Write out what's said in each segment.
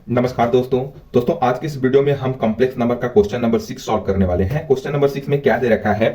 नमस्कार दोस्तों आज की इस वीडियो में हम कॉम्प्लेक्स नंबर का क्वेश्चन नंबर 6 सॉल्व करने वाले हैं। क्वेश्चन नंबर 6 में क्या दे रखा है,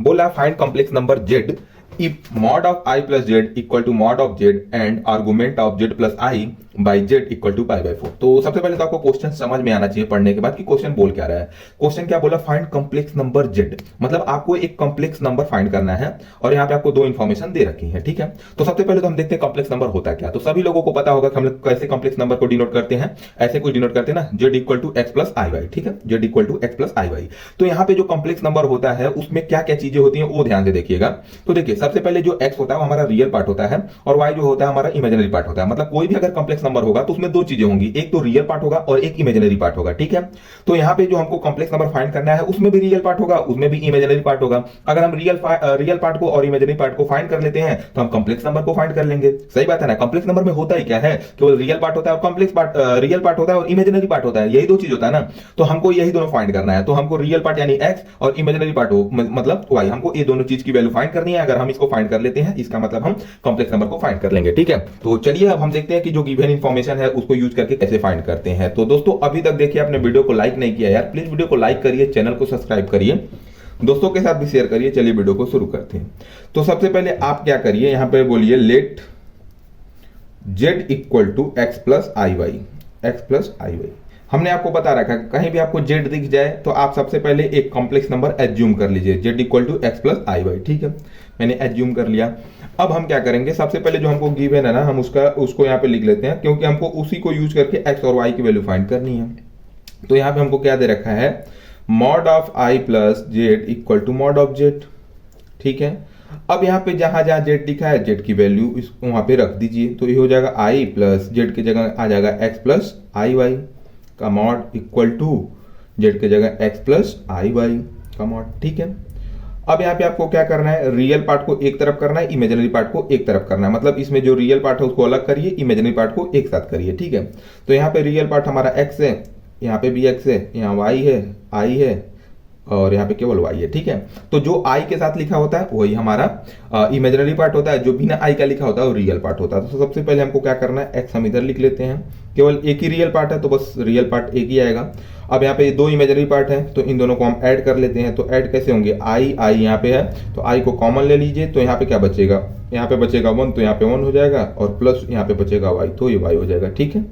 बोला find complex number z if mod of i plus z equal to mod of z and argument of z plus i by z equal to pi by 4। तो सबसे पहले तो आपको क्वेश्चन समझ में आना चाहिए पढ़ने के बाद कि क्वेश्चन बोल क्या रहा है। क्वेश्चन क्या बोला, फाइंड कॉम्प्लेक्स नंबर z, मतलब आपको एक कॉम्प्लेक्स नंबर फाइंड करना है और यहाँ पे आपको दो इंफॉर्मेशन दे रखी है। ठीक है, तो सबसे पहले तो हम देखते हैं कॉम्प्लेक्स नंबर होता क्या। तो सभी लोगों को पता होगा कि हम लोग कैसे कॉम्प्लेक्स नंबर को डिनोट करते हैं, ऐसे कुछ डिनोट करते हैं ना, z equal to x plus I y. ठीक है, z equal to x plus I y. तो यहाँ पे जो कॉम्प्लेक्स नंबर होता है उसमें क्या क्या चीजें होती हैं वो ध्यान से देखिएगा। तो देखिए सबसे पहले जो x होता है वो हमारा रियल पार्ट होता है और y जो होता है हमारा इमेजिनरी पार्ट होता है। मतलब कोई भी अगर कॉम्प्लेक्स नंबर होगा तो उसमें दो चीजें होंगी, एक तो रियल पार्ट होगा और एक इमेजिनरी पार्ट होगा। ठीक है, तो यहाँ पे जो हमको कॉम्प्लेक्स नंबर फाइंड करना है उसमें भी रियल पार्ट होगा, उसमें भी इमेजिनरी पार्ट होगा। अगर हम रियल पार्ट को और इमेजिनरी पार्ट को फाइंड कर लेते हैं तो हम कॉम्प्लेक्स नंबर को फाइंड कर लेंगे। सही बात है ना। कॉम्प्लेक्स नंबर में होता ही क्या है, केवल रियल पार्ट होता है और कॉम्प्लेक्स पार्ट रियल पार्ट होता है और इमेजिनरी पार्ट होता है, यही दो चीज होता है ना। तो हमको यही दोनों फाइंड करना है। तो हमको रियल पार्ट यानी x और इमेजिनरी पार्ट हो मतलब y, हमको ये दोनों चीज की वैल्यू फाइंड करनी है। अगर हम इसको फाइंड कर लेते हैं इसका मतलब हम कॉम्प्लेक्स नंबर को फाइंड कर लेंगे। ठीक है, तो चलिए अब हम देखते हैं कि जो गिवन इंफॉर्मेशन है उसको यूज करके कैसे फाइंड करते हैं। तो दोस्तों अभी तक देखिए आपने वीडियो को लाइक नहीं किया यार, प्लीज वीडियो को लाइक करिए, चैनल को सब्सक्राइब करिए, दोस्तों के साथ भी शेयर करिए। चलिए वीडियो को शुरू करते हैं। तो सबसे पहले आप क्या करिए, यहां पे बोलिए let z equal to x plus I y, x plus I y. हमने आपको बता रखा है कहीं भी आपको z दिख जाए तो आप सबसे पहले एक कॉम्प्लेक्स नंबर एज्यूम कर लीजिए, z equal to x plus I y. ठीक है, मैंने एज्यूम कर लिया। अब हम क्या करेंगे, सबसे पहले जो हमको गिवन है ना हम उसको यहाँ पे लिख लेते हैं, क्योंकि हमको उसी को यूज करके x और y की वैल्यू फाइंड करनी है। तो यहाँ पे हमको क्या दे रखा है, mod of i plus z equal to mod of z। ठीक है, अब यहाँ पे जहां जहां z लिखा है z की वैल्यू वहां पे रख दीजिए। तो ये हो जाएगा i प्लस जेड की जगह आ जाएगा x प्लस आई वाई का मॉड इक्वल टू z की जगह x प्लस आई वाई का मॉड। ठीक है, अब यहाँ पे आपको क्या करना है, रियल पार्ट को एक तरफ करना है, इमेजिनरी पार्ट को एक तरफ करना है। मतलब इसमें जो रियल पार्ट है उसको अलग करिए, इमेजिनरी पार्ट को एक साथ करिए। ठीक है, तो यहाँ पे रियल पार्ट हमारा x है, यहाँ पे भी x है, यहाँ y है, i है और यहाँ पे केवल y है। ठीक है, तो जो i के साथ लिखा होता है वही हमारा इमेजिनरी पार्ट होता है, जो बिना i का लिखा होता है वो रियल पार्ट होता है। तो सबसे पहले हमको क्या करना है, x हम इधर लिख लेते हैं, केवल एक ही रियल पार्ट है तो बस रियल पार्ट एक ही आएगा। अब यहाँ पे दो इमेजिनरी पार्ट है तो इन दोनों को हम ऐड कर लेते हैं। तो ऐड कैसे होंगे, i यहाँ पे है तो i को कॉमन ले लीजिए। तो यहाँ पे क्या बचेगा, यहाँ पे बचेगा 1 तो यहाँ पे 1 हो जाएगा और प्लस यहाँ पे बचेगा y तो ये y हो जाएगा। ठीक है,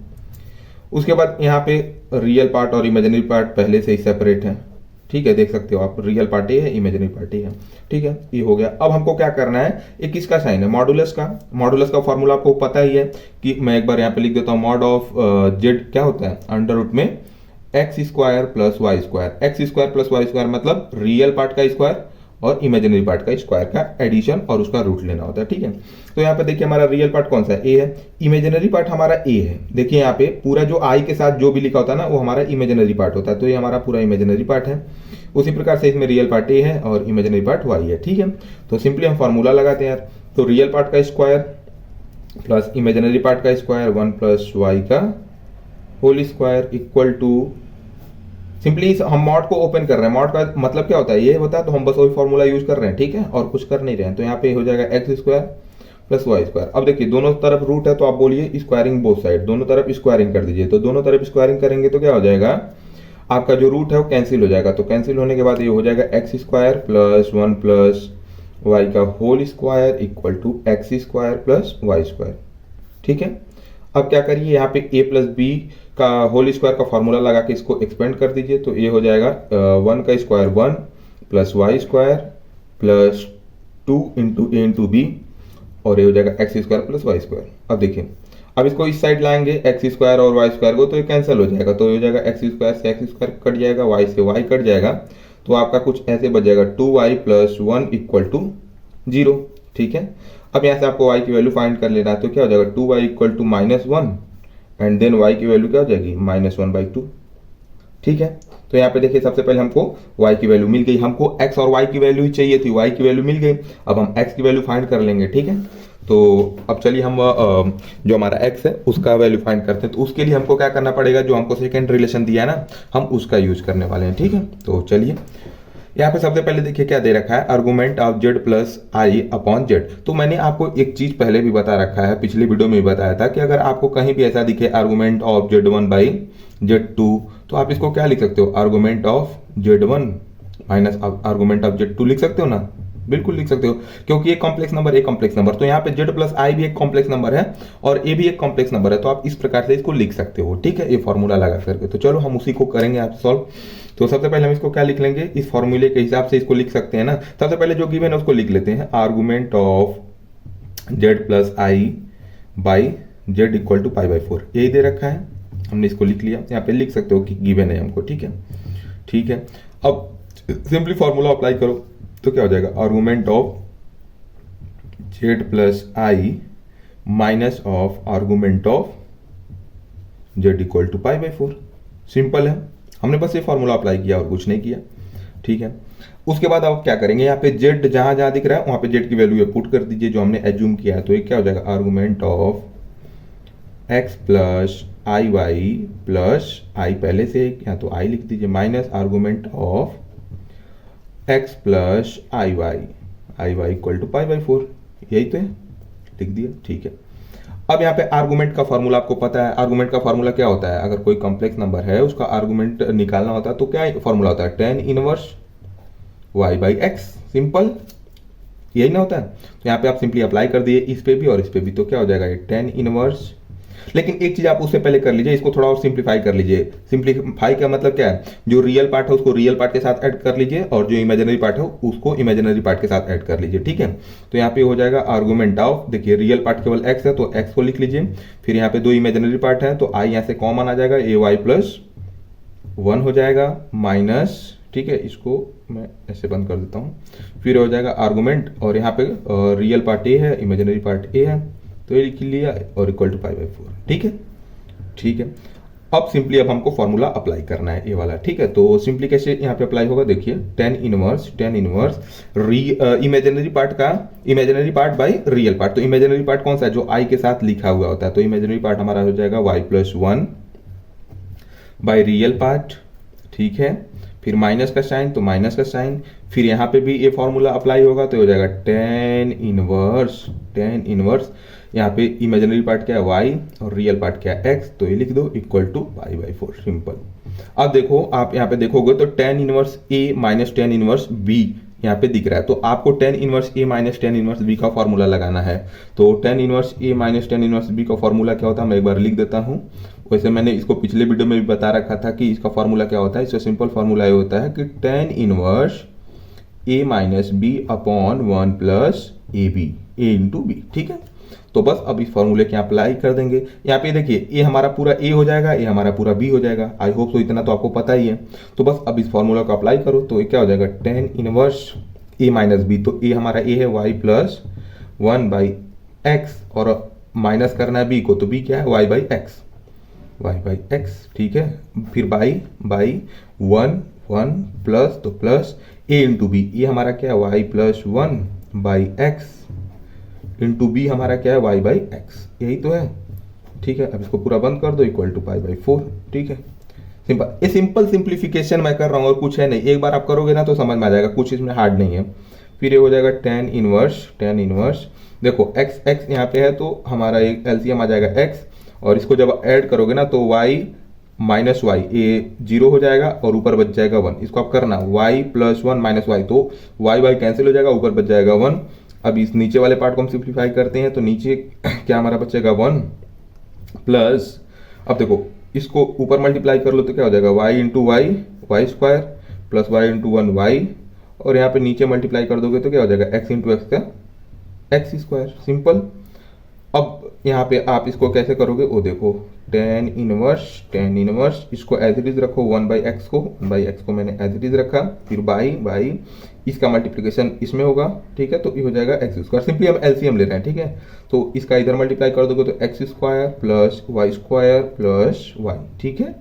उसके बाद यहाँ पे रियल पार्ट और इमेजिनरी पार्ट पहले से ही सेपरेट है। ठीक है, देख सकते हो आप, रियल पार्ट ये है, इमेजिनरी पार्ट ये है। ठीक है, ये हो गया। अब हमको क्या करना है, एक किसका साइन है, मॉडुलस का। मॉडुलस का फॉर्मूला आपको पता ही है कि मैं एक बार यहाँ पे लिख देता हूँ, मॉड ऑफ जेड क्या होता है, अंडर रूट में x square plus Y square. X square plus Y square मतलब रियल पार्ट का स्क्वायर और इमेजिनरी पार्ट का स्क्वायर का एडिशन और उसका रूट लेना होता है। ठीक है, तो यहाँ पे देखिए हमारा रियल पार्ट कौन सा है, ए है, इमेजिनरी पार्ट हमारा ए है। देखिए यहाँ पे पूरा जो आई के साथ जो भी लिखा होता है ना वो हमारा इमेजिनरी पार्ट होता है, तो ये हमारा पूरा इमेजिनरी पार्ट है। उसी प्रकार से इसमें रियल पार्ट ए है और इमेजिनरी पार्ट वाई है। ठीक है, तो सिंपली हम फॉर्मूला लगाते हैं यार। तो रियल पार्ट का स्क्वायर प्लस इमेजिनरी पार्ट का स्क्वायर 1 प्लस वाई का whole square equal to, simply हम मॉड को ओपन कर रहे हैं। मॉड का मतलब क्या होता है, ये होता है, तो हम बस वही फॉर्मूला यूज कर रहे हैं। ठीक है, और कुछ कर नहीं रहे हैं। तो यहाँ पे हो जाएगा x square plus Y square. अब देखिए दोनों तरफ रूट है तो आप बोलिए स्क्वायरिंग बोथ साइड, दोनों तरफ स्क्वायरिंग कर दीजिए। तो दोनों तरफ स्क्वायरिंग करेंगे तो क्या हो जाएगा, आपका जो रूट है वो कैंसिल हो जाएगा। तो कैंसिल होने के बाद ये हो जाएगा x square plus 1 plus Y का whole square equal to X square plus Y square. ठीक है, अब क्या करिए, यहाँ पे a प्लस बी का होल स्क्वायर का फॉर्मूला लगा के इसको एक्सपेंड कर दीजिए। तो ये हो जाएगा 1 का square 1 plus Y square plus 2 into A into B और ये हो जाएगा x square plus Y square. अब देखिए, अब इसको इस साइड लाएंगे एक्स स्क्वायर और वाई स्क्वायर को, तो ये कैंसिल हो जाएगा। तो ये हो जाएगा एक्स स्क्वायर से एक्स स्क्वायर कट जाएगा, वाई से वाई कट जाएगा, तो आपका कुछ ऐसे बच जाएगा 2y प्लस 1 इक्वल टू 0। ठीक है, अब यहाँ से आपको y की वैल्यू फाइंड कर लेना है। तो क्या हो जाएगा, 2y equal to -1 and then y की वैल्यू क्या हो जाएगी, -1/2। ठीक है, तो यहाँ पे देखिए सबसे पहले हमको y की वैल्यू मिल गई, हमको x और y की वैल्यू ही चाहिए थी, y की वैल्यू मिल गई। अब हम x की वैल्यू फाइंड कर लेंगे। ठीक है, तो अब चलिए हम जो हमारा x है उसका वैल्यू फाइंड करते हैं। तो उसके लिए हमको क्या करना पड़ेगा, जो हमको सेकेंड रिलेशन दिया है ना हम उसका यूज करने वाले हैं। ठीक है, तो चलिए यहाँ पे सबसे पहले देखिए क्या दे रखा है, argument of z plus I upon Z. तो मैंने आपको एक चीज पहले भी बता रखा है, पिछली वीडियो में भी बताया था कि अगर आपको कहीं भी ऐसा दिखे argument of z one by z two, तो आप इसको क्या लिख सकते हो, argument of z one minus argument of z two लिख सकते हो ना, बिल्कुल लिख सकते हो, क्योंकि एक कॉम्प्लेक्स नंबर एक कॉम्प्लेक्स नंबर, तो यहाँ पे जेड प्लस आई भी एक कॉम्प्लेक्स नंबर है और ए भी एक कॉम्प्लेक्स नंबर है, तो आप इस प्रकार से इसको लिख सकते हो, ठीक है, ये फॉर्मूला लगा करके। तो चलो हम उसी को करेंगे आप सॉल्व। तो सबसे पहले हम इसको क्या लिख लेंगे, इस फॉर्मूले के हिसाब से इसको लिख सकते हैं ना। सबसे पहले जो गिवन है उसको लिख लेते हैं, argument of z plus i by z equal to pi by 4, यही दे रखा है, हमने इसको लिख लिया। यहाँ पे लिख सकते हो कि गिवन है हमको, ठीक है, ठीक है। अब सिंपली फॉर्मूला अप्लाई करो तो क्या हो जाएगा, argument of z plus i minus of argument of z equal to pi by 4। Simple है, हमने बस ये फॉर्मूला अप्लाई किया और कुछ नहीं किया, ठीक है। उसके बाद आप क्या करेंगे, यहाँ पे जेड जहां जहां दिख रहा है वहां पे जेड की वैल्यू पुट कर दीजिए जो हमने एज्यूम किया है। तो ये क्या हो जाएगा, argument of X plus I Y plus I पहले से यहाँ तो आई लिख दीजिए minus argument of X plus I Y equal to pi by 4, यही तो है, लिख दिया, ठीक है। अब यहाँ पे आर्गुमेंट का फॉर्मूला आपको पता है, आर्गुमेंट का फॉर्मूला क्या होता है, अगर कोई कॉम्प्लेक्स नंबर है उसका आर्गुमेंट निकालना होता है तो क्या फॉर्मूला होता है, tan inverse y by x, simple, यही ना होता है। तो यहाँ पे आप सिंपली अप्लाई कर दिए इस पे भी और इस पे भी, तो क्या हो जाएगा ये tan इनवर्स। लेकिन एक चीज आप उससे पहले कर लीजिए, इसको थोड़ा और सिंप्लीफाई कर लीजिए। सिंप्लीफाई का मतलब क्या है, जो रियल पार्ट है उसको रियल पार्ट के साथ ऐड कर लीजिए और जो इमेजिनरी पार्ट है उसको इमेजिनरी पार्ट के साथ ऐड कर लीजिए, ठीक है। तो यहाँ पे हो जाएगा आर्गुमेंट ऑफ, देखिए रियल पार्ट केवल x है तो x को लिख लीजिए, फिर यहाँ पे दो इमेजिनरी पार्ट है तो i यहाँ से कॉमन आ जाएगा, ए वाई प्लस 1 हो जाएगा माइनस, ठीक है, इसको मैं ऐसे बंद कर देता हूँ, फिर हो जाएगा आर्गुमेंट और यहाँ पे रियल पार्ट ए है इमेजिनरी पार्ट ए है तो ये लिख लिया और इक्वल टू पाई बाई 4, ठीक है, ठीक है। अब सिंपली अब हमको फॉर्मूला अप्लाई करना है ये वाला, ठीक है। तो सिंपली कैसे यहाँ पे अप्लाई होगा, देखिए tan इनवर्स इमेजिनरी पार्ट का imaginary part by real part. तो इमेजिनरी पार्ट कौन सा है, जो i के साथ लिखा हुआ होता है, तो इमेजिनरी पार्ट हमारा हो जाएगा y plus 1 by real part, ठीक है। फिर माइनस का साइन तो माइनस का साइन, फिर यहाँ पे भी ये फॉर्मूला अप्लाई होगा तो हो जाएगा tan इनवर्स यहाँ पे इमेजिनरी पार्ट क्या है y और रियल पार्ट क्या है x, तो ये लिख दो equal to pi by 4, simple. अब देखो आप यहाँ पे देखोगे तो tan inverse a minus tan inverse b यहाँ पे दिख रहा है, तो आपको tan inverse a minus tan inverse b का फॉर्मूला लगाना है। तो tan inverse a minus tan inverse b का फॉर्मूला क्या होता है, मैं एक बार लिख देता हूँ। वैसे मैंने इसको पिछले वीडियो में भी बता रखा था कि इसका फॉर्मूला क्या होता है, इसका सिंपल फॉर्मूला ये होता है कि tan inverse a minus b upon 1 plus a b, a into b, ठीक है। तो बस अब इस फॉर्मूले के अप्लाई कर देंगे। यहाँ पे देखिए ए हमारा पूरा ए हो जाएगा, ए हमारा पूरा बी हो जाएगा, आई होप सो इतना तो आपको पता ही है। तो बस अब इस फॉर्मूला को अप्लाई करो तो ये क्या हो जाएगा, tan इनवर्स ए माइनस बी, तो ए हमारा ए है y प्लस 1 बाई एक्स और माइनस करना है बी को, तो बी क्या है y बाई एक्स, ठीक है। फिर बाई 1 प्लस तो प्लस ए इंटू बी, ये हमारा क्या है y plus 1 by x into b हमारा क्या है y बाई एक्स, यही तो है, ठीक है। अब इसको पूरा बंद कर दो इक्वल टू पाई बाई 4, ठीक है, सिंपल। ये सिंपल सिंप्लीफिकेशन मैं कर रहा हूँ और कुछ है नहीं, एक बार आप करोगे ना तो समझ में आ जाएगा, कुछ इसमें हार्ड नहीं है। फिर ये हो जाएगा tan इनवर्स देखो x यहाँ पे है तो हमारा एक एलसीएम आ जाएगा x और इसको जब ऐड करोगे ना तो y माइनस वाई, ये 0 हो जाएगा और ऊपर बच जाएगा 1। इसको आप करना y प्लस 1 माइनस वाई, तो y कैंसिल हो जाएगा, ऊपर बच जाएगा 1। अब इस नीचे वाले पार्ट को हम सिंप्लीफाई करते हैं तो नीचे क्या हमारा बचेगा 1 प्लस, अब देखो इसको ऊपर मल्टीप्लाई कर लो तो क्या हो जाएगा y into y square plus y into 1 y, और यहाँ पे नीचे मल्टीप्लाई कर दोगे तो क्या हो जाएगा x इंटू एक्स का एक्स स्क्वायर, सिंपल। अब यहाँ पे आप इसको कैसे करोगे, वो देखो tan इनवर्स इसको एज इट इज रखो 1 बाई एक्स को मैंने एज इट इज रखा, फिर बाई इसका मल्टीप्लिकेशन इसमें होगा, ठीक है, तो ये हो जाएगा एक्स स्क्वायर। सिंपली हम एलसीएम ले रहे हैं, ठीक है, तो इसका इधर मल्टीप्लाई कर दोगे तो एक्स स्क्वायर प्लस वाई, ठीक है,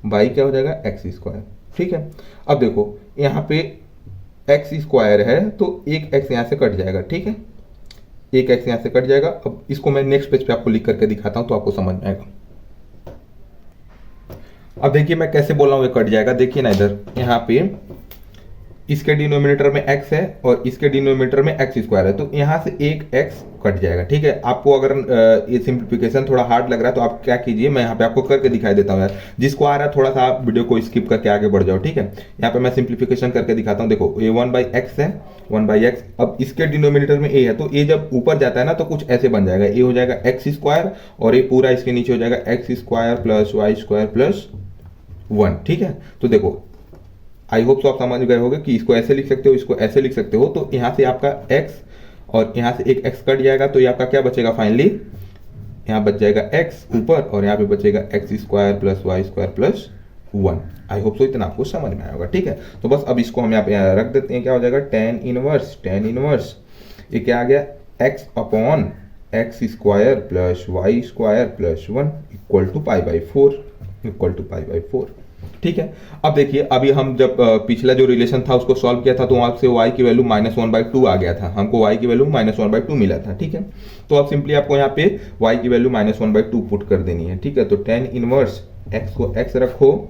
बाई क्या हो जाएगा एक्स स्क्वायर, ठीक है। अब देखो यहाँ पे एक्स स्क्वायर है तो एक एक्स यहाँ से कट जाएगा, ठीक है, एक एक्स यहाँ से कट जाएगा। अब इसको मैं नेक्स्ट पेज पे आपको लिख करके दिखाता हूँ तो आपको समझ में आएगा। अब देखिए मैं कैसे बोल रहा हूँ ये कट जाएगा, देखिए ना इधर यहाँ पे इसके डिनोमिनेटर में x है और इसके डिनोमिनेटर में x स्क्वायर है, तो यहाँ से एक x कट जाएगा। ठीक है, आपको अगर ये सिंप्लीफिकेशन थोड़ा हार्ड लग रहा है तो आप क्या कीजिए, मैं यहाँ पे आपको करके दिखाई देता हूँ यार, जिसको आ रहा है थोड़ा सा आप वीडियो को स्किप करके आगे बढ़ जाओ। ठीक है, यहाँ पे मैं सिंप्लीफिकेशन करके दिखाता हूँ। देखो ये 1/x है, 1/x। अब इसके डिनोमिनेटर में a है, तो a जब ऊपर जाता है ना तो कुछ ऐसे बन जाएगा, a हो जाएगा x स्क्वायर और ये पूरा इसके नीचे हो जाएगा x square plus Y square plus 1। ठीक है, तो देखो आई होप तो आप समझ गए होंगे कि इसको ऐसे लिख सकते हो, इसको ऐसे लिख सकते हो। तो यहाँ से आपका x और यहाँ से एक x कट जाएगा, तो ये आपका क्या बचेगा फाइनली, यहाँ बच जाएगा x ऊपर और यहाँ पे बचेगा x square plus Y square plus 1। I hope तो इतना आपको समझ में आया होगा। ठीक है, तो बस अब इसको हम यहाँ पे रख देते हैं। क्या हो जाएगा, tan इनवर्स ये क्या आ गया, x upon x square plus Y square plus 1 equal to pi by 4। ठीक है, अब देखिए अभी हम जब पिछला जो रिलेशन था उसको सॉल्व किया था तो वहां से y की वैल्यू -1/2 आ गया था, हमको y की वैल्यू -1/2 मिला था। ठीक है, तो अब सिंपली आपको यहाँ पे y की वैल्यू -1/2 पुट कर देनी है। ठीक है, तो tan इनवर्स x को x रखो,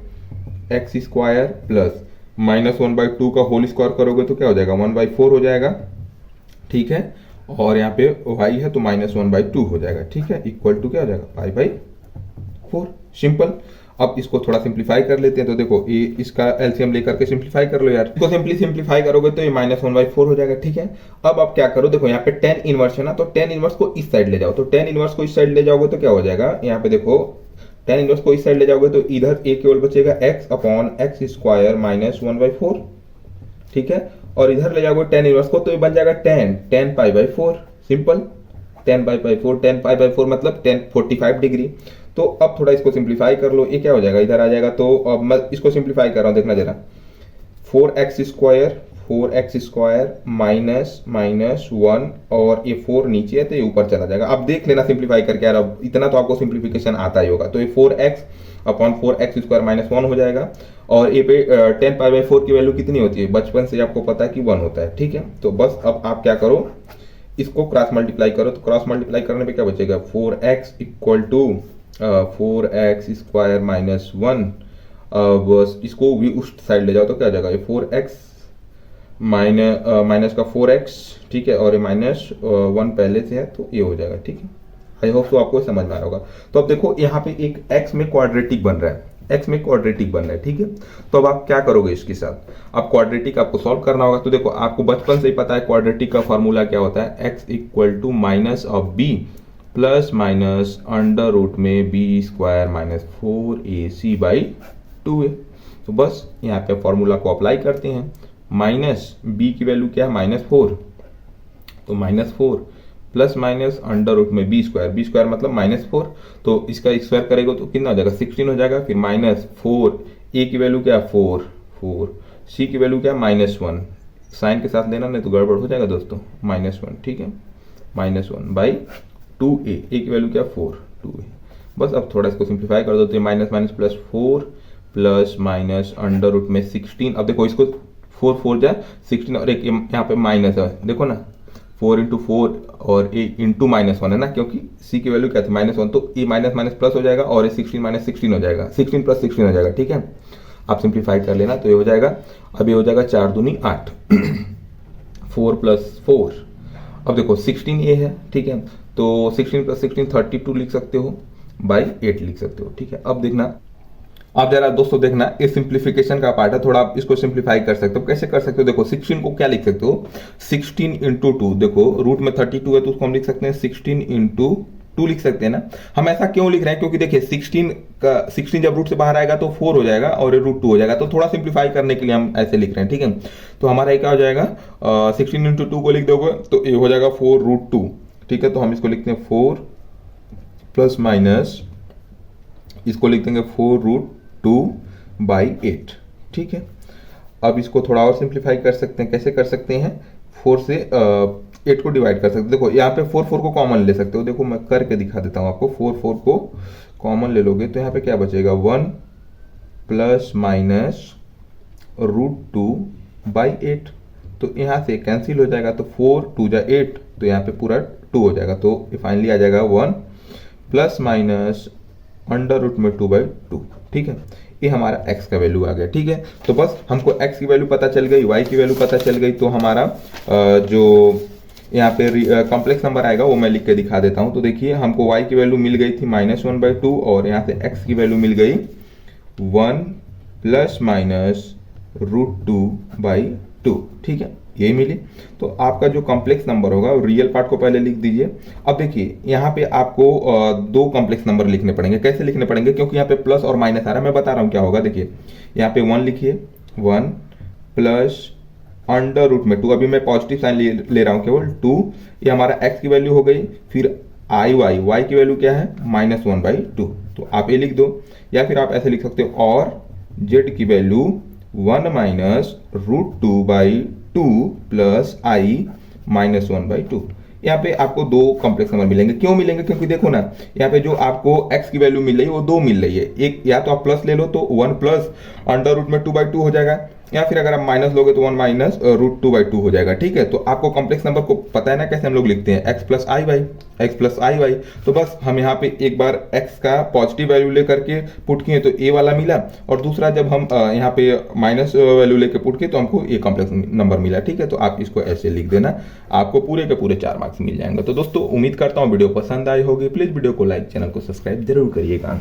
एक्स स्क्वायर प्लस -1/2 का होल स्क्वायर करोगे तो क्या हो जाएगा, 1/4 हो जाएगा। ठीक है, और यहाँ पे y है तो -1/2 हो जाएगा। ठीक है, इक्वल टू क्या हो जाएगा, पाई/4। सिंपल। अब इसको थोड़ा सिंप्लीफाई कर लेते हैं, तो देखो ये इसका एलसीएम लेकर के सिंप्लीफाई कर लो यार। इसको सिंप्लीफाई करोगे तो ये -1/4 हो जाएगा। ठीक है, अब आप क्या करो, देखो यहाँ पे tan इनवर्स है ना, तो tan इनवर्स को इस साइड ले जाओ। तो tan इनवर्स को इस साइड ले जाओगे तो क्या हो जाएगा, यहाँ पे देखो tan इनवर्स को इस साइड ले जाओगे तो इधर a केवल बचेगा x अपॉन एक्स स्क्वायर -1/4। ठीक है, और इधर ले जाओगे tan इनवर्स को तो ये बन जाएगा tan पाई/4। सिंपल, tan पाई/4 मतलब tan 45 डिग्री। तो अब थोड़ा इसको सिंप्लीफाई कर लो, ये क्या हो जाएगा, इधर आ जाएगा। तो अब मैं इसको सिंप्लीफाई कर रहा हूँ, देखना जरा, 4x स्क्वायर -1 और ये 4 नीचे है तो ये ऊपर चला जाएगा। अब देख लेना सिंप्लीफाई करके यार, अब इतना तो आपको सिंप्लीफिकेशन आता ही होगा। तो ये 4x अपॉन 4x स्क्वायर -1 हो जाएगा, और ये पे tan पाई/4 की वैल्यू कितनी होती है, बचपन से आपको पता है कि 1 होता है। ठीक है, तो बस अब आप क्या करो, इसको क्रॉस मल्टीप्लाई करो। तो क्रॉस मल्टीप्लाई करने पे क्या बचेगा, 4x equal to 4x square -1। बस इसको भी उस साइड ले जाओ तो क्या हो जाएगा, ये 4x माइनस का 4x। ठीक है, और ये -1 पहले से है तो ये हो जाएगा। ठीक है, आई होप तो आपको समझ में आ रहा होगा। तो अब देखो यहाँ पे एक x में क्वाड्रेटिक बन रहा है, ठीक है, तो अब आप क्या करोगे इसके साथ, अब क्वाड्रेटिक आपको सॉल्व करना होगा। तो देखो आपको बचपन से ही पता है क्वाड्रेटिक का फॉर्मूला क्या होता है, x equal to minus of b plus minus under root में b स्क्वायर -4ac/2a। तो बस यहाँ पे फॉर्मूला को अप्लाई करते हैं। माइनस b की वैल्यू क्या है, -4, तो -4 प्लस माइनस अंडर रूट में b स्क्वायर मतलब -4, तो इसका स्क्वायर करेगा तो कितना हो जाएगा, 16 हो जाएगा। फिर -4, a की वैल्यू क्या है 4, c की वैल्यू क्या है -1, साइन के साथ लेना नहीं तो गड़बड़ हो जाएगा दोस्तों, -1। ठीक है, -1/2a, a की वैल्यू क्या 4, 2a। बस अब थोड़ा इसको सिंप्लीफाई कर दो तो minus plus 4 plus minus under root में 16। अब देखो इसको 4 जाए 16 और एक यहाँ पे माइनस है, देखो ना 4 × 4 और a × -1 है ना, क्योंकि c की वैल्यू क्या थी -1, तो ये माइनस प्लस हो जाएगा और ये 16 -16 हो जाएगा, 16 + 16 हो जाएगा। ठीक है, आप सिंप्लीफाई कर लेना तो ये हो जाएगा, अब ये हो जाएगा 4 दूनी 8, 4 + 4। अब देखो 16 ये है। ठीक है, तो 16 + 16 32 लिख सकते हो, /8 लिख सकते हो। ठीक है, अब देखना, आप जरा दोस्तों देखना, ये सिंप्लीफिकेशन का पार्ट है, थोड़ा आप इसको सिंप्लीफाई कर सकते हो। कैसे कर सकते हो, देखो 16 को क्या लिख सकते हो, 16 × 2, देखो रूट में 32 है तो उसको हम लिख सकते हैं 16 × 2 लिख सकते हैं ना। हम ऐसा क्यों लिख रहे हैं, क्योंकि देखिए 16 जब रूट से बाहर आएगा तो 4 हो जाएगा और ये √2 हो जाएगा, तो थोड़ा सिंप्लीफाई करने के लिए हम ऐसे लिख रहे हैं। ठीक है, तो हमारा क्या हो जाएगा, 16 × 2 को लिख दोगे तो ये हो जाएगा 4√2। ठीक है, तो हम इसको लिखते हैं 4 प्लस माइनस इसको लिख देंगे 4√2/8। ठीक है, अब इसको थोड़ा और सिंप्लीफाई कर सकते हैं। कैसे कर सकते हैं, 4 से 8 को डिवाइड कर सकते हैं। देखो यहाँ पे 4 को कॉमन ले सकते हो, देखो मैं करके दिखा देता हूँ आपको। 4 को कॉमन ले लोगे तो यहाँ पे क्या बचेगा, 1 प्लस माइनस √2/8, तो यहाँ से कैंसिल हो जाएगा, तो 4 2 जा 8, तो यहाँ पे पूरा 2 हो जाएगा, तो फाइनली आ जाएगा 1 प्लस माइनस अंडर रूट में 2/2। ठीक है, ये हमारा x का वैल्यू आ गया। ठीक है, तो बस हमको x की वैल्यू पता चल गई, y की वैल्यू पता चल गई, तो हमारा जो यहाँ पे कॉम्प्लेक्स नंबर आएगा वो मैं लिख के दिखा देता हूँ। तो देखिए हमको y की वैल्यू मिल गई थी -1/2 और यहाँ से x की वैल्यू मिल गई 1 ±√2/2। ठीक है, यही मिली। तो आपका जो कॉम्प्लेक्स नंबर होगा रियल पार्ट को पहले लिख दीजिए। अब देखिए यहाँ पे आपको दो कॉम्प्लेक्स नंबर लिखने पड़ेंगे। कैसे लिखने पड़ेंगे, क्योंकि यहाँ पे प्लस और माइनस आ रहा है, मैं बता रहा हूँ क्या होगा। देखिए यहाँ पे 1 लिखिए, 1 प्लस अंडर रूट में 2, अभी मैं पॉजिटिव साइन ले रहा हूँ केवल 2, ये हमारा x की वैल्यू हो गई। फिर y की वैल्यू क्या है -1/2, तो आप ये लिख दो। या फिर आप ऐसे लिख सकते हो और z की वैल्यू 1 -√2/2 प्लस i -1/2। यहाँ पे आपको दो कॉम्प्लेक्स नंबर मिलेंगे। क्यों मिलेंगे, क्योंकि देखो ना यहाँ पे जो आपको x की वैल्यू मिल रही है वो दो मिल रही है। एक या तो आप प्लस ले लो तो 1 प्लस √2/2 हो जाएगा, या फिर अगर आप माइनस लोगे तो 1 -√2/2 हो जाएगा। ठीक है, तो आपको कॉम्प्लेक्स नंबर को पता है ना कैसे हम लोग लिखते हैं, x प्लस आई वाई। तो बस हम यहाँ पे एक बार x का पॉजिटिव वैल्यू लेकर के पुट किए तो a वाला मिला, और दूसरा जब हम यहाँ पे माइनस वैल्यू लेकर पुट किए तो हमको ये कॉम्प्लेक्स नंबर मिला। ठीक है, तो आप इसको ऐसे लिख देना, आपको पूरे के पूरे 4 मार्क्स मिल जाएंगे। तो दोस्तों उम्मीद करता हूँ वीडियो पसंद आई होगी। प्लीज वीडियो को लाइक, चैनल को सब्सक्राइब जरूर करिएगा।